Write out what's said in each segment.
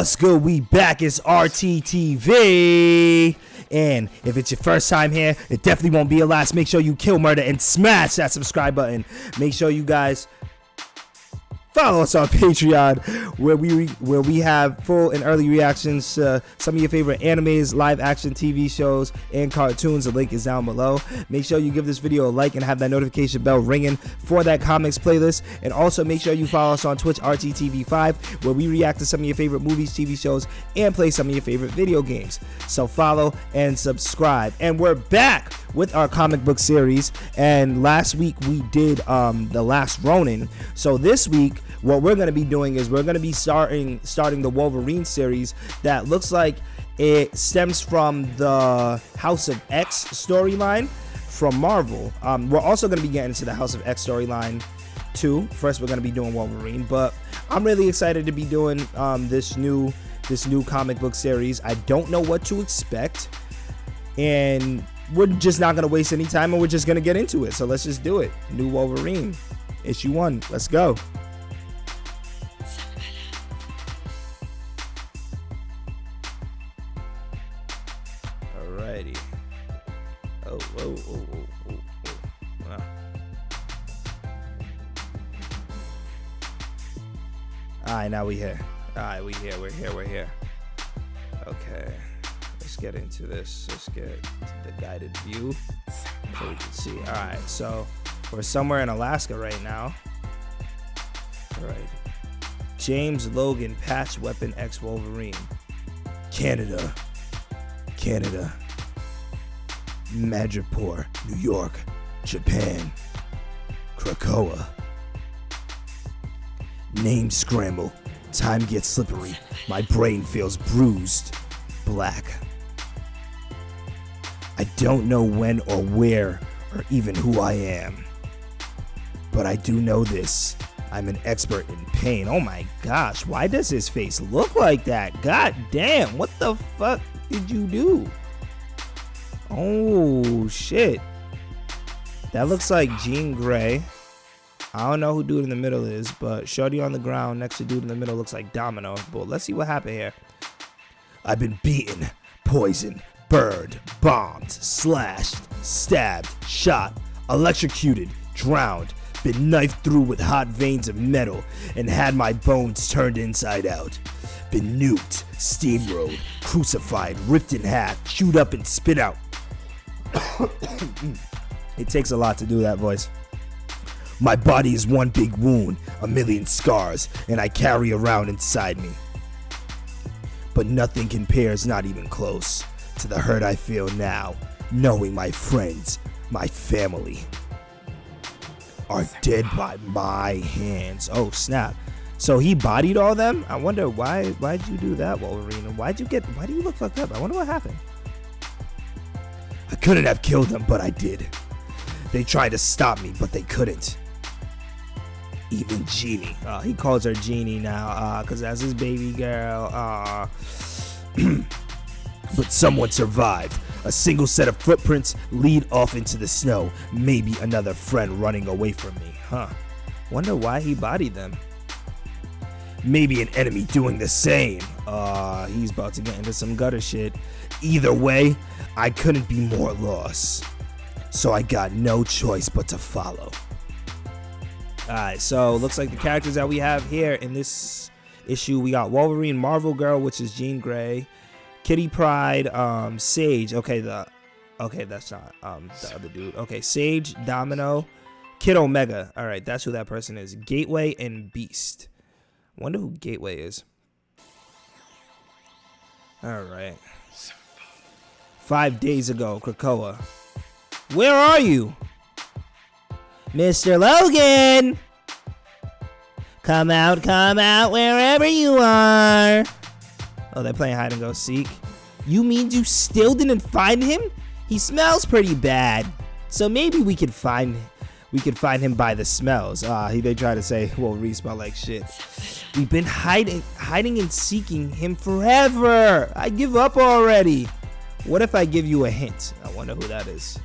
What's good? We back. It's RTTV. And if it's your first time here, it definitely won't be your last. Make sure you kill murder and smash that subscribe button. Make sure you guys follow us on Patreon, where we have full and early reactions to some of your favorite animes, live action TV shows, and cartoons. The link is down below. Make sure you give this video a like and have that notification bell ringing for that comics playlist. And also make sure you follow us on Twitch, RTTV5, where we react to some of your favorite movies, TV shows, and play some of your favorite video games. So follow and subscribe. And we're back with our comic book series. And last week we did The Last Ronin. So this week, what we're going to be doing is we're going to be starting the Wolverine series that looks like it stems from the House of X storyline from Marvel. We're also going to be getting to the House of X storyline too. First, we're going to be doing Wolverine, but I'm really excited to be doing this new comic book series. I don't know what to expect, and we're just not going to waste any time, and we're just going to get into it. So let's just do it. New Wolverine, issue 1. Let's go. Alrighty. Oh. Wow. Alright, now we here. Alright, we're here. Okay. Let's get into this. Let's get to the guided view so we can see. Alright, so we're somewhere in Alaska right now. Alright. James Logan Patch Weapon X Wolverine. Canada. Madripoor, New York, Japan, Krakoa. Name scramble. Time gets slippery. My brain feels bruised. Black. I don't know when or where or even who I am. But I do know this. I'm an expert in pain. Oh my gosh, why does his face look like that? God damn, what the fuck did you do? Oh shit. That looks like Jean Grey. I don't know who dude in the middle is, but shorty on the ground next to dude in the middle looks like Domino. But let's see what happened here. I've been beaten, poisoned, burned, bombed, slashed, stabbed, shot, electrocuted, drowned, been knifed through with hot veins of metal, and had my bones turned inside out. Been nuked, steamrolled, crucified, ripped in half, chewed up and spit out. It takes a lot to do that voice. My body is one big wound, a million scars, and I carry around inside me. But nothing compares, not even close, to the hurt I feel now, knowing my friends, my family, are dead by my hands. Oh snap. So he bodied all them? I wonder why'd you do that, Wolverine? Why do you look fucked up? I wonder what happened. I couldn't have killed them, but I did. They tried to stop me, but they couldn't. Even Jeannie. He calls her Jeannie now, cause that's his baby girl. But someone survived. A single set of footprints lead off into the snow. Maybe another friend running away from me. Wonder why he bodied them. Maybe an enemy doing the same. He's about to get into some gutter shit. Either way, I couldn't be more lost. So I got no choice but to follow. Alright, so looks like the characters that we have here in this issue, we got Wolverine, Marvel Girl, which is Jean Grey, Kitty Pryde, Sage. Okay, that's not the other dude. Okay, Sage, Domino, Kid Omega. All right, that's who that person is. Gateway and Beast. Wonder who Gateway is. All right. 5 days ago, Krakoa. Where are you, Mr. Logan? Come out, wherever you are. Oh, they're playing hide and go seek. You mean you still didn't find him? He smells pretty bad. So maybe we could find him by the smells. They try to say, well, we smell like shit. We've been hiding and seeking him forever. I give up already. What if I give you a hint? I wonder who that is.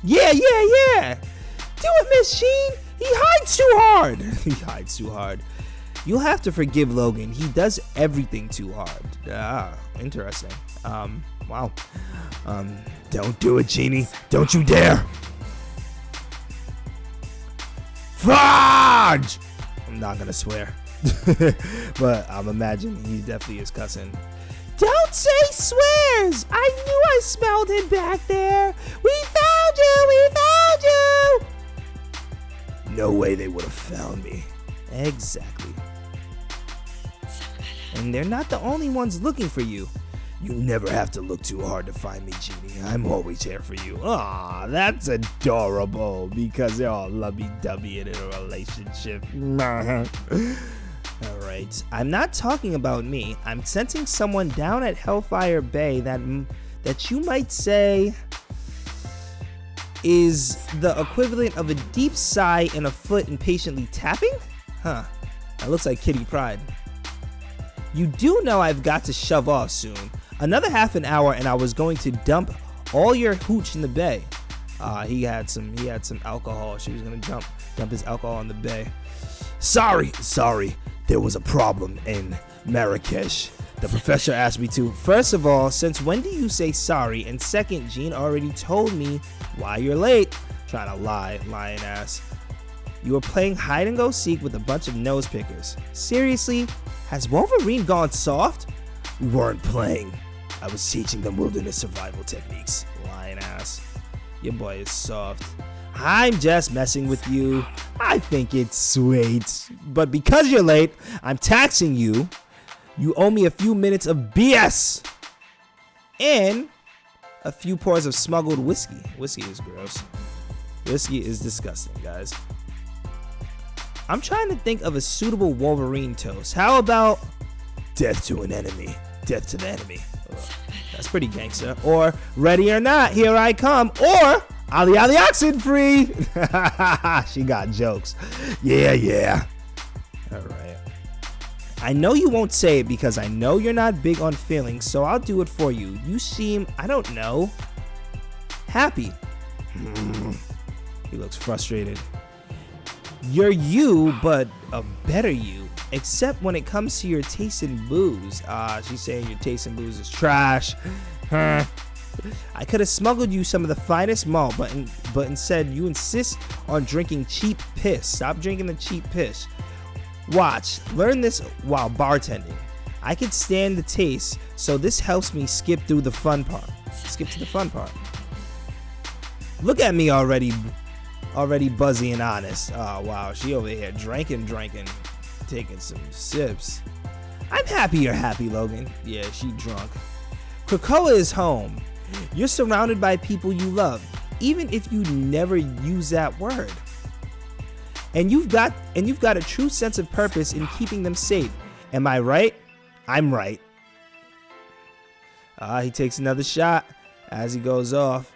Yeah. Do it, Miss Sheen. He hides too hard. He hides too hard. You'll have to forgive Logan. He does everything too hard. Ah, interesting. Wow. Don't do it, Genie. Don't you dare. Fudge! I'm not gonna swear. But I'm imagining he definitely is cussing. Don't say swears! I knew I smelled him back there! We found you! We found you! No way they would have found me. Exactly. And they're not the only ones looking for you. You never have to look too hard to find me, Genie. I'm always here for you. Aw, that's adorable because they're all lovey-dovey in a relationship. Alright, I'm not talking about me. I'm sensing someone down at Hellfire Bay that you might say is the equivalent of a deep sigh and a foot impatiently tapping? Huh, that looks like Kitty Pryde. You do know I've got to shove off soon. Another half an hour and I was going to dump all your hooch in the bay. He had some alcohol. She was gonna dump his alcohol in the bay. Sorry. There was a problem in Marrakesh. The professor asked me to. First of all, since when do you say sorry? And second, Jean already told me why you're late. Trying to lying ass. You were playing hide and go seek with a bunch of nose pickers. Seriously? Has Wolverine gone soft? We weren't playing. I was teaching them wilderness survival techniques. Lying ass. Your boy is soft. I'm just messing with you. I think it's sweet. But because you're late, I'm taxing you. You owe me a few minutes of BS. And a few pours of smuggled whiskey. Whiskey is gross. Whiskey is disgusting, guys. I'm trying to think of a suitable Wolverine toast. How about death to an enemy? Death to the enemy. Ugh, that's pretty gangster. Or ready or not, here I come. Or Ali Oxenfree. She got jokes. Yeah. All right. I know you won't say it because I know you're not big on feelings, so I'll do it for you. You seem, I don't know, happy. He looks frustrated. You're you, but a better you. Except when it comes to your taste in booze. She's saying your taste in booze is trash. I could have smuggled you some of the finest malt, but instead you insist on drinking cheap piss. Stop drinking the cheap piss. Watch, learn this while bartending. I could stand the taste, so this helps me skip to the fun part. Look at me already buzzy and honest. Oh wow, she over here drinking, taking some sips. I'm happy you're happy, Logan. Yeah, she drunk. Krakoa is home. You're surrounded by people you love, even if you never use that word. And you've got a true sense of purpose in keeping them safe. Am I right? I'm right. He takes another shot as he goes off.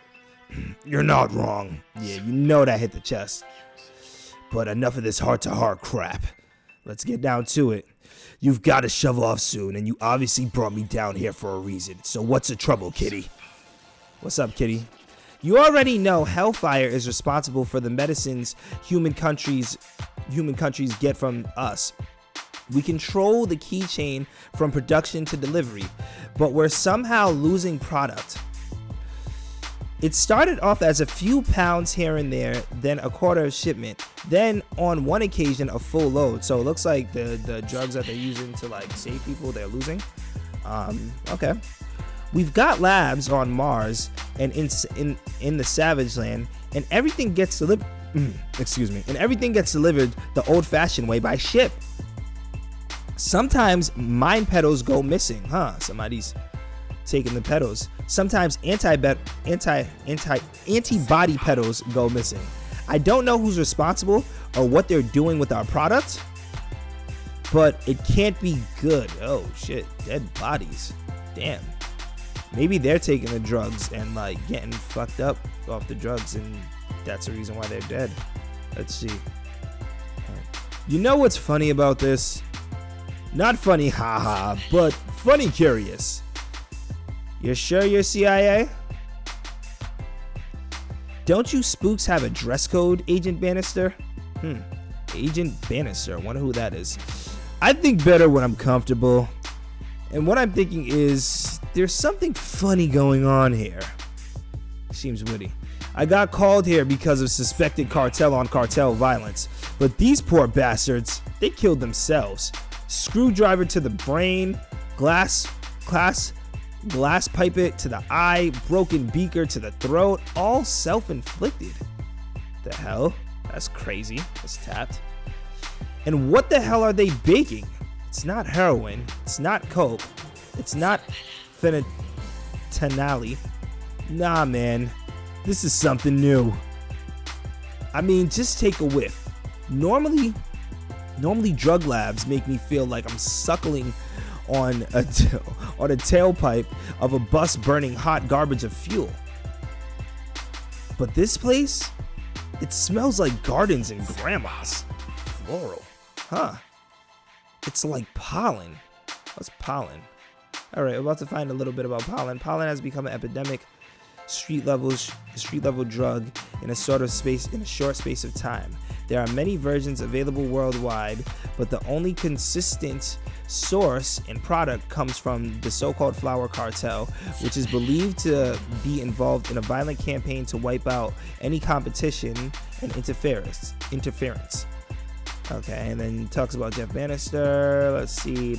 You're not wrong. Yeah, you know that hit the chest. But enough of this heart-to-heart crap. Let's get down to it. You've got to shove off soon, and you obviously brought me down here for a reason. So what's the trouble, Kitty? What's up, Kitty? You already know Hellfire is responsible for the medicines human countries get from us. We control the key chain from production to delivery, but we're somehow losing product. It started off as a few pounds here and there, then a quarter of shipment, then on one occasion a full load. So it looks like the drugs that they're using to like save people, they're losing. Okay. We've got labs on Mars and in the Savage Land, and everything gets delivered. And everything gets delivered the old-fashioned way by ship. Sometimes mine pedals go missing, Somebody's taking the pedals. Sometimes antibody pedals go missing. I don't know who's responsible or what they're doing with our product, but it can't be good. Oh shit, dead bodies. Damn. Maybe they're taking the drugs and like getting fucked up off the drugs, and that's the reason why they're dead. Let's see. You know what's funny about this? Not funny, haha, but funny curious. You're sure you're CIA? Don't you spooks have a dress code, Agent Bannister? Agent Bannister, I wonder who that is. I think better when I'm comfortable. And what I'm thinking is there's something funny going on here. Seems witty. I got called here because of suspected cartel-on-cartel violence. But these poor bastards, they killed themselves. Screwdriver to the brain, glass pipe it to the eye, broken beaker to the throat, all self-inflicted. The hell? That's crazy. That's tapped. And what the hell are they baking? It's not heroin. It's not coke. It's not fentanyl. Nah, man. This is something new. I mean, just take a whiff. Normally drug labs make me feel like I'm suckling on a tailpipe of a bus burning hot garbage of fuel. But this place, it smells like gardens and grandmas. Floral. Huh. It's like pollen. What's pollen? Alright, we're about to find a little bit about pollen. Pollen has become an epidemic street level drug in a short space of time. There are many versions available worldwide, but the only consistent source and product comes from the so-called flower cartel, which is believed to be involved in a violent campaign to wipe out any competition and interference. Okay, and then talks about Jeff Bannister. Let's see.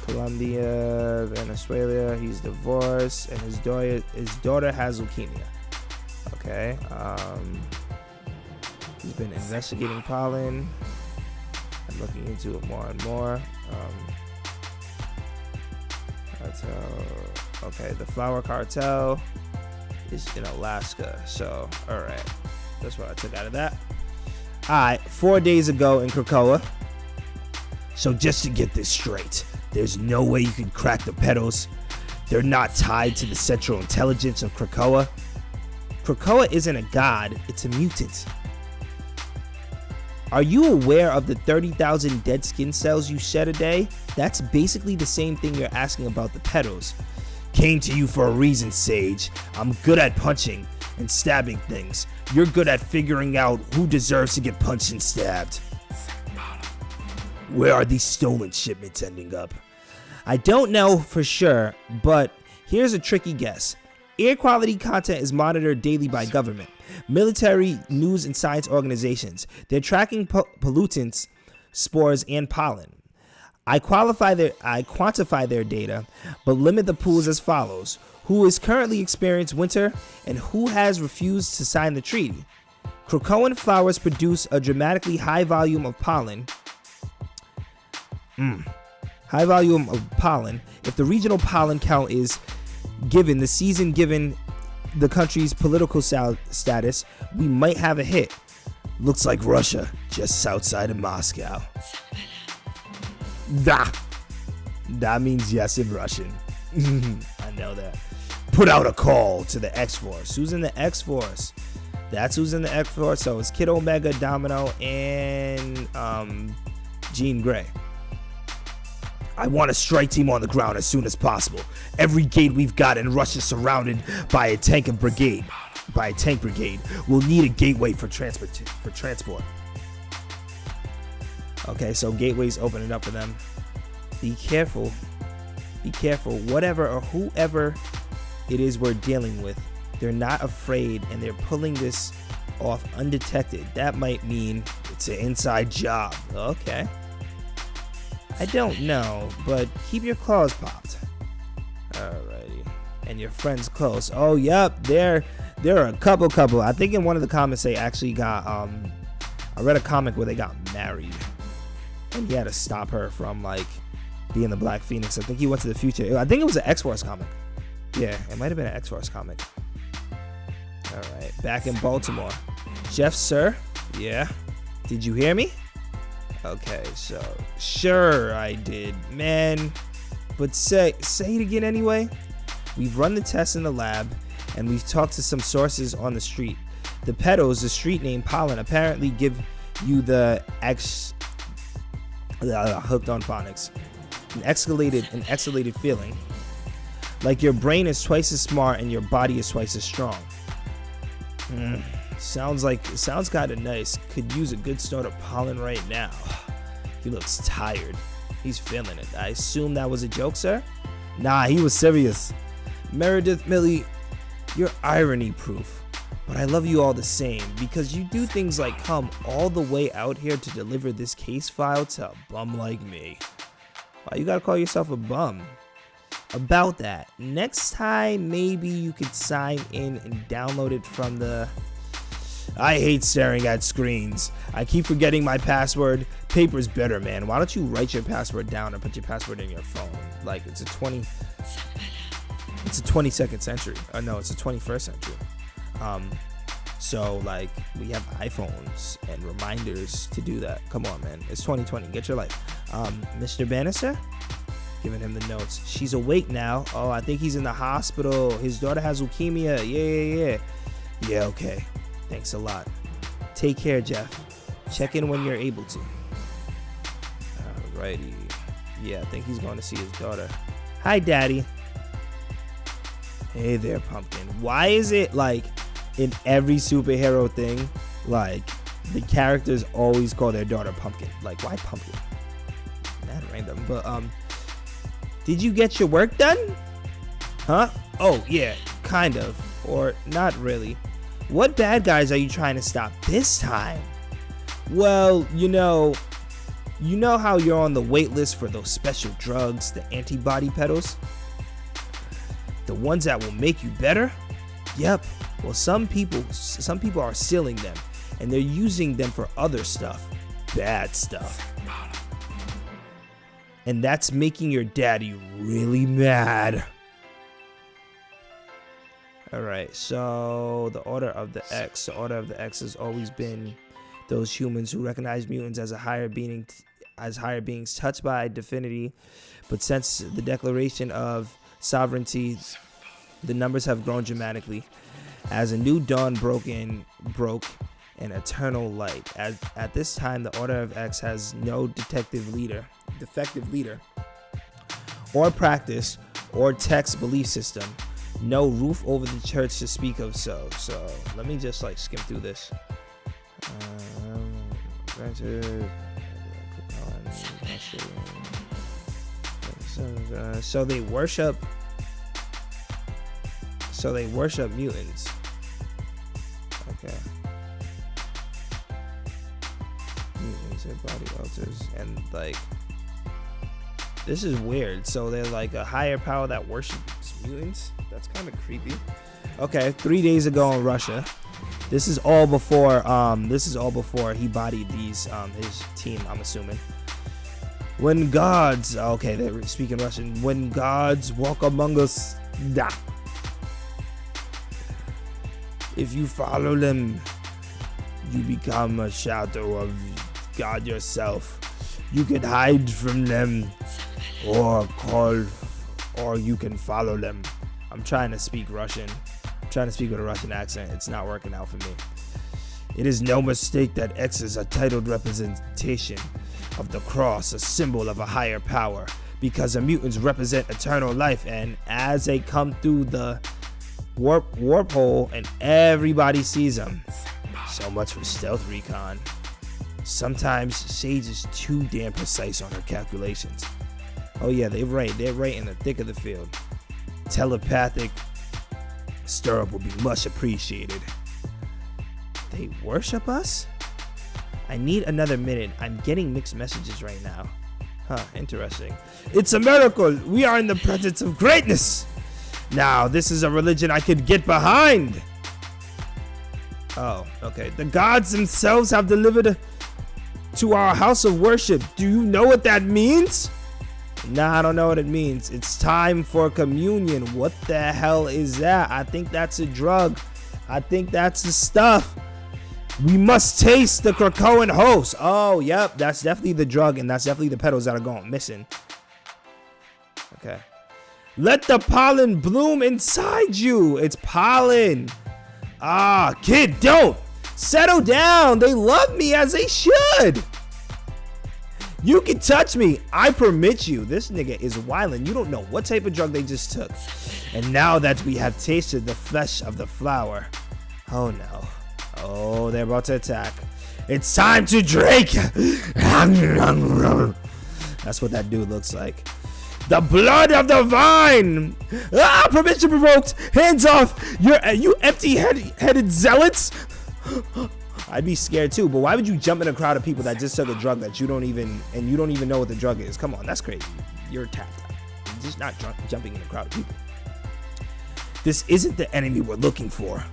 Colombia, Venezuela. He's divorced, and his daughter has leukemia. Okay. He's been investigating pollen. I'm looking into it more and more. Okay, the flower cartel is in Alaska. So, all right, that's what I took out of that. All right, 4 days ago in Krakoa. So just to get this straight, there's no way you can crack the pedals. They're not tied to the Central Intelligence of Krakoa. Krakoa isn't a god, it's a mutant. Are you aware of the 30,000 dead skin cells you shed a day? That's basically the same thing you're asking about the pedals. Came to you for a reason, Sage. I'm good at punching and stabbing things. You're good at figuring out who deserves to get punched and stabbed. Where are these stolen shipments ending up? I don't know for sure, but here's a tricky guess. Air quality content is monitored daily by government, military, news, and science organizations. They're tracking pollutants, spores, and pollen. I quantify their data, but limit the pools as follows. Who is currently experiencing winter, and who has refused to sign the treaty? Krakoan flowers produce a dramatically high volume of pollen. High volume of pollen. If the regional pollen count is given the season, given the country's political status, we might have a hit. Looks like Russia, just outside of Moscow. That means yes in Russian. I know that. Put out a call to the X-Force. Who's in the X-Force? That's who's in the X-Force. So it's Kid Omega, Domino, and Jean Grey. I want a strike team on the ground as soon as possible. Every gate we've got in Russia surrounded by a tank brigade. We'll need a gateway for transport. Okay, so gateways opening up for them. Be careful. Whatever or whoever it is we're dealing with, they're not afraid and they're pulling this off undetected. That might mean it's an inside job. Okay. I don't know, but keep your claws popped. Alrighty. And your friends close. Oh, yep. There are a couple. I think in one of the comments they actually got, I read a comic where they got married. And he had to stop her from, like, being the Black Phoenix. I think he went to the future. I think it was an X-Force comic. Yeah, it might have been an X-Force comic. Alright, back in Baltimore. Jeff, sir? Yeah? Did you hear me? Okay, so sure I did, man. But say it again anyway. We've run the tests in the lab, and we've talked to some sources on the street. The pedals, the street name pollen, apparently give you the hooked on phonics, an escalated feeling, like your brain is twice as smart and your body is twice as strong. Sounds kind of nice. Could use a good snort of pollen right now. He looks tired. He's feeling it. I assume that was a joke, sir? Nah, he was serious. Meredith Millie, you're irony proof. But I love you all the same because you do things like come all the way out here to deliver this case file to a bum like me. Why you gotta call yourself a bum? About that, next time maybe you could sign in and download it from the... I hate staring at screens. I keep forgetting my password. Paper's better, man. Why don't you write your password down or put your password in your phone? Like it's a 22nd century. No, it's the 21st century. So like we have iPhones and reminders to do that. Come on, man. It's 2020. Get your life. Mr. Bannister? Giving him the notes. She's awake now. Oh, I think he's in the hospital. His daughter has leukemia. Yeah. Yeah, okay. Thanks a lot. Take care, Jeff. Check in when you're able to. Alrighty. Yeah, I think he's going to see his daughter. Hi, Daddy. Hey there, Pumpkin. Why is it like in every superhero thing, like the characters always call their daughter Pumpkin? Like, why Pumpkin? Not random, but did you get your work done? Huh? Oh, yeah, kind of. Or not really. What bad guys are you trying to stop this time? Well, you know how you're on the wait list for those special drugs, the antibody pedals? The ones that will make you better? Yep. Well, some people are stealing them, and they're using them for other stuff. Bad stuff. And that's making your daddy really mad. Alright, so the Order of the X. The Order of the X has always been those humans who recognize mutants as higher beings touched by divinity. But since the declaration of sovereignty, the numbers have grown dramatically. As a new dawn broke an eternal light. At this time, the Order of X has no defective leader, or practice, or text belief system. No roof over the church to speak of. So let me just like skim through this. So they worship mutants. Okay. Mutants and body alters, and like this is weird. So they're like a higher power that worships mutants. That's kind of creepy. Okay, 3 days ago in Russia. This is all before he bodied these his team, I'm assuming. When gods, okay, they were speaking Russian. When gods walk among us, da. If you follow them, you become a shadow of God yourself. You can hide from them, or you can follow them. I'm trying to speak Russian. I'm trying to speak with a Russian accent. It's not working out for me. It is no mistake that X is a titled representation of the cross, a symbol of a higher power, because the mutants represent eternal life, and as they come through the warp hole and everybody sees them. So much for stealth recon. Sometimes Sage is too damn precise on her calculations. Oh yeah, they're right in the thick of the field. Telepathic stirrup will be much appreciated. They worship us? I need another minute. I'm getting mixed messages right now. Huh, interesting. It's a miracle. We are in the presence of greatness. Now, this is a religion I could get behind. Oh, okay. The gods themselves have delivered to our house of worship. Do you know what that means? Nah, I don't know what it means. It's time for communion. What the hell is that? I think that's a drug. I think that's the stuff. We must taste the Krakoan host. Oh, yep. That's definitely the drug, and that's definitely the petals that are going missing. Okay. Let the pollen bloom inside you. It's pollen. Ah, kid, don't. Settle down. They love me as they should. You can touch me. I permit you. This nigga is wildin'. You don't know what type of drug they just took. And now that we have tasted the flesh of the flower. Oh no. Oh, they're about to attack. It's time to drink. That's what that dude looks like. The blood of the vine. Ah, permission revoked. Hands off. You empty-headed zealots. I'd be scared too, but why would you jump in a crowd of people that just took a drug that you don't even know what the drug is? Come on, that's crazy. You're tapped out. You're just not jumping in a crowd of people. This isn't the enemy we're looking for,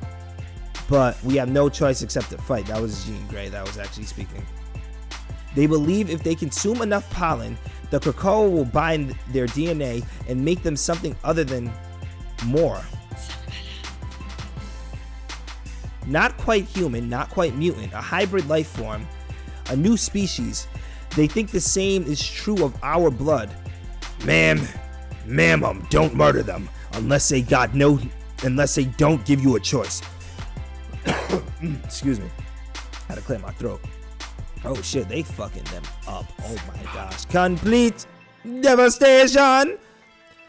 but we have no choice except to fight. That was Jean Grey that was actually speaking. They believe if they consume enough pollen, the cocoa will bind their DNA and make them something other than more. Not quite human, not quite mutant, a hybrid life form, a new species. They think the same is true of our blood. Ma'am, don't murder them unless they don't give you a choice. Excuse me. Had to clear my throat. Oh shit, they fucking them up. Oh my gosh. Complete devastation.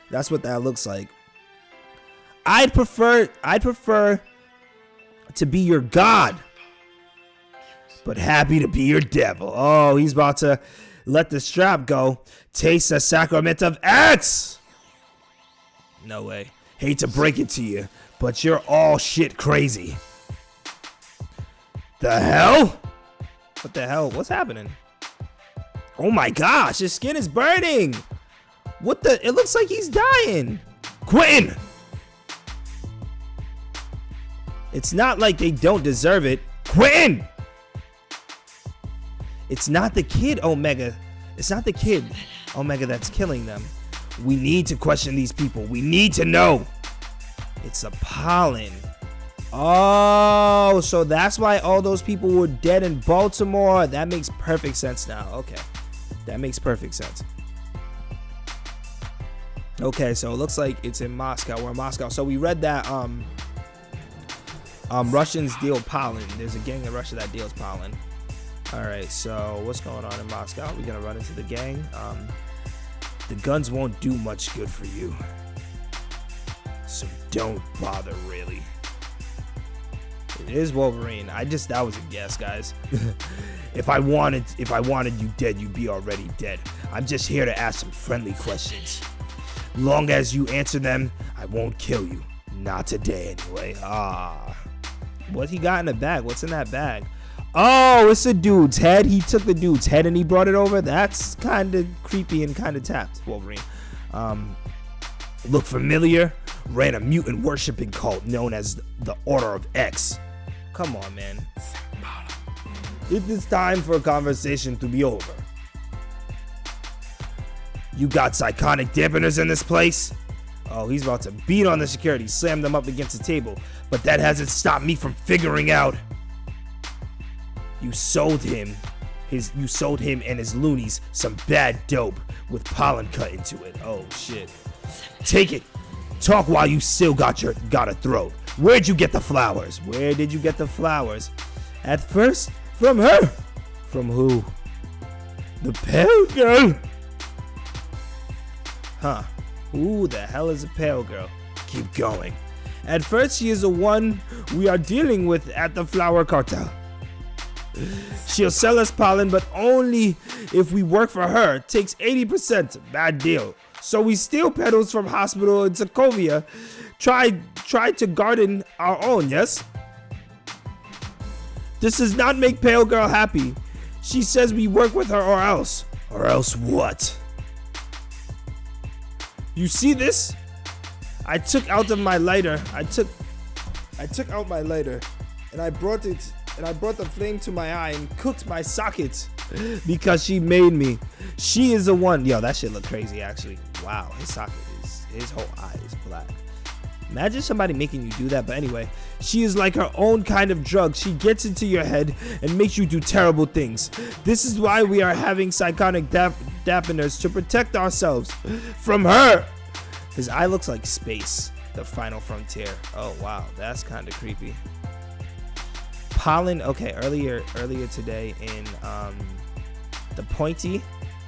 That's what that looks like. I'd prefer to be your god, but happy to be your devil. Oh, he's about to let the strap go. Taste the sacrament of X. No way. Hate to break it to you, but you're all shit crazy. The hell? What the hell? What's happening? Oh my gosh, his skin is burning. What the? It looks like he's dying. Quentin! It's not like they don't deserve it. Quentin! It's not the kid, Omega. It's not the kid, Omega, that's killing them. We need to question these people. We need to know. It's a pollen. Oh, so that's why all those people were dead in Baltimore. That makes perfect sense now. Okay. That makes perfect sense. Okay, so it looks like it's in Moscow. We're in Moscow. So we read that Russians deal pollen. There's a gang in Russia that deals pollen. All right, so what's going on in Moscow? We're gonna run into the gang. The guns won't do much good for you, so don't bother really. It is Wolverine. That was a guess, guys. If I wanted you dead, you'd be already dead. I'm just here to ask some friendly questions. Long as you answer them, I won't kill you. Not today, anyway. What he got in the bag? What's in that bag? Oh, it's a dude's head. He took the dude's head and he brought it over. That's kind of creepy and kind of tapped, Wolverine. Look familiar? Ran a mutant worshipping cult known as the Order of X. Come on, man. It is time for a conversation to be over. You got psychotic dampeners in this place? Oh, he's about to beat on the security, slam them up against the table. But that hasn't stopped me from figuring out. You sold him and his loonies some bad dope with pollen cut into it. Oh shit. Take it. Talk while you still got a throat. Where'd you get the flowers? Where did you get the flowers? At first, from her. From who? The pale girl. Huh. Who the hell is a pale girl? Keep going. At first, she is the one we are dealing with at the flower cartel. She'll sell us pollen, but only if we work for her. Takes 80%. Bad deal. So we steal petals from hospital in Sokovia. Try to garden our own, yes? This does not make Pale Girl happy. She says we work with her or else. Or else what? You see this? I took out my lighter and I brought the flame to my eye and cooked my socket because she made me. She is the one. Yo, that shit look crazy actually. Wow, his whole eye is black. Imagine somebody making you do that. But anyway, she is like her own kind of drug. She gets into your head and makes you do terrible things. This is why we are having psychotic dampeners to protect ourselves from her. His eye looks like space, the final frontier. Oh wow, that's kind of creepy. Pollen. Okay, earlier today in the pointy,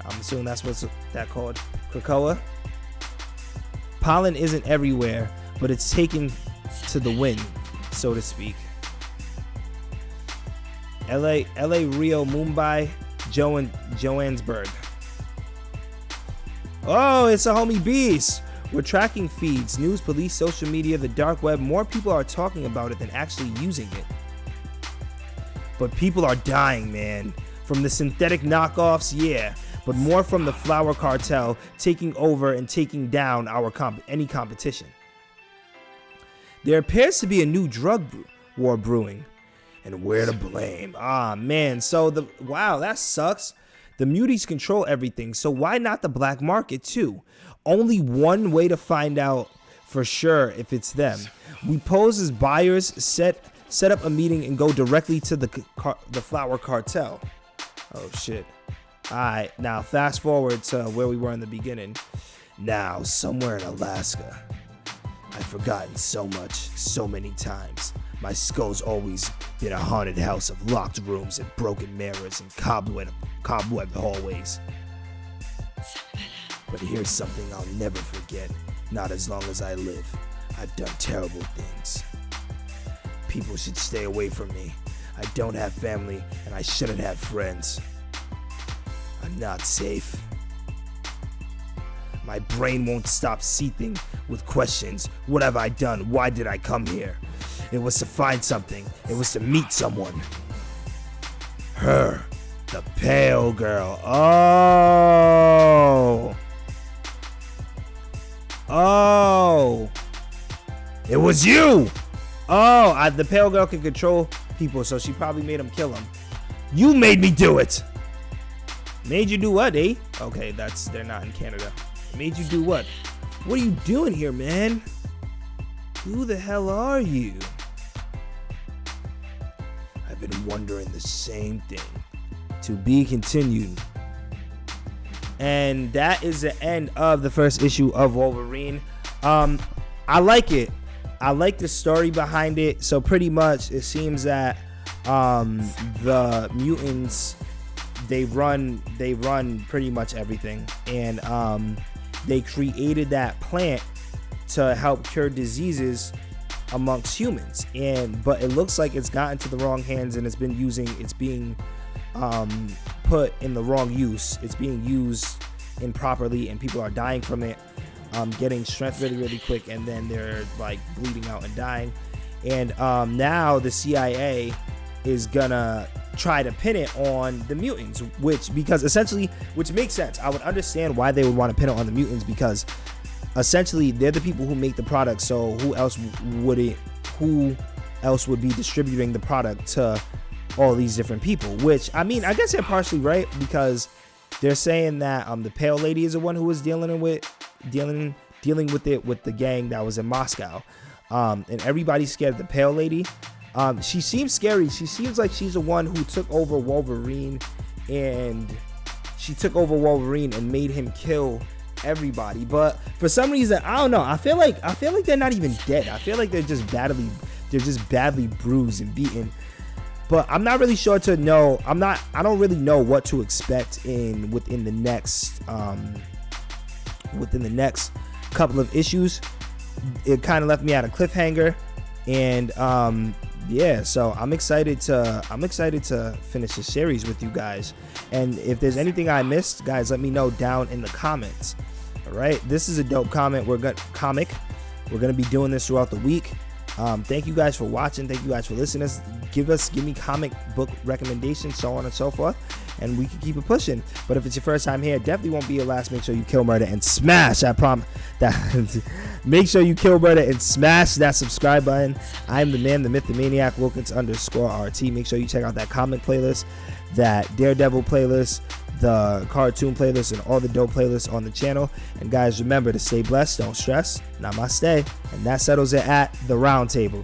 I'm assuming that's what's that called, Krakoa. Pollen isn't everywhere, but it's taken to the wind, so to speak. LA, Rio, Mumbai, Johannesburg. Oh, it's a homie Beast. We're tracking feeds, news, police, social media, the dark web. More people are talking about it than actually using it. But people are dying, man. From the synthetic knockoffs, yeah. But more from the flower cartel taking over and taking down our any competition. There appears to be a new drug war brewing. And we're to blame. Ah, man. So, wow, that sucks. The muties control everything, so why not the black market too? Only one way to find out for sure if it's them. We pose as buyers, set up a meeting, and go directly to the flower cartel. Oh shit. Alright, now fast forward to where we were in the beginning. Now, somewhere in Alaska. I've forgotten so much, so many times. My skull's always been a haunted house of locked rooms and broken mirrors and cobweb hallways. But here's something I'll never forget, not as long as I live. I've done terrible things. People should stay away from me. I don't have family, and I shouldn't have friends. I'm not safe. My brain won't stop seething with questions. What have I done? Why did I come here? It was to find something. It was to meet someone. Her. The pale girl. Oh. It was you. Oh, the pale girl can control people, so she probably made him kill him. You made me do it. Made you do what, eh? Okay, they're not in Canada. Made you do what? What are you doing here, man? Who the hell are you? I've been wondering the same thing. To be continued. And that is the end of the first issue of Wolverine. I like it. I like the story behind it. So pretty much it seems that the mutants, they run pretty much everything, and they created that plant to help cure diseases amongst humans, but it looks like it's gotten to the wrong hands, and it's being put in the wrong use. It's being used improperly, and people are dying from it, getting strength really quick, and then they're like bleeding out and dying. And now the CIA is gonna try to pin it on the mutants, which makes sense. I would understand why they would want to pin it on the mutants, because essentially they're the people who make the product. So who else would be distributing the product to all these different people? Which, I mean, I guess they're partially right, because they're saying that the pale lady is the one who was dealing with it with the gang that was in Moscow, and everybody's scared of the pale lady. She seems scary. She seems like she's the one who took over Wolverine, and made him kill everybody. But for some reason, I don't know. I feel like they're not even dead. I feel like they're just badly bruised and beaten. But I'm not really sure to know. I don't really know what to expect within the next couple of issues. It kind of left me at a cliffhanger, and yeah, so I'm excited to finish the series with you guys. And if there's anything I missed, guys, let me know down in the comments. All right, this is a dope comic. We're gonna be doing this throughout the week. Thank you guys for watching. Thank you guys for listening. Give me comic book recommendations, so on and so forth, and we can keep it pushing. But if it's your first time here, it definitely won't be your last. Make sure you kill murder and smash make sure you kill murder and smash that subscribe button. I am the man, the myth, the maniac, Wilkins_RT. Make sure you check out that comic playlist, that Daredevil playlist, the cartoon playlist, and all the dope playlists on the channel. And guys, remember to stay blessed, don't stress. Namaste. And that settles it at the round table.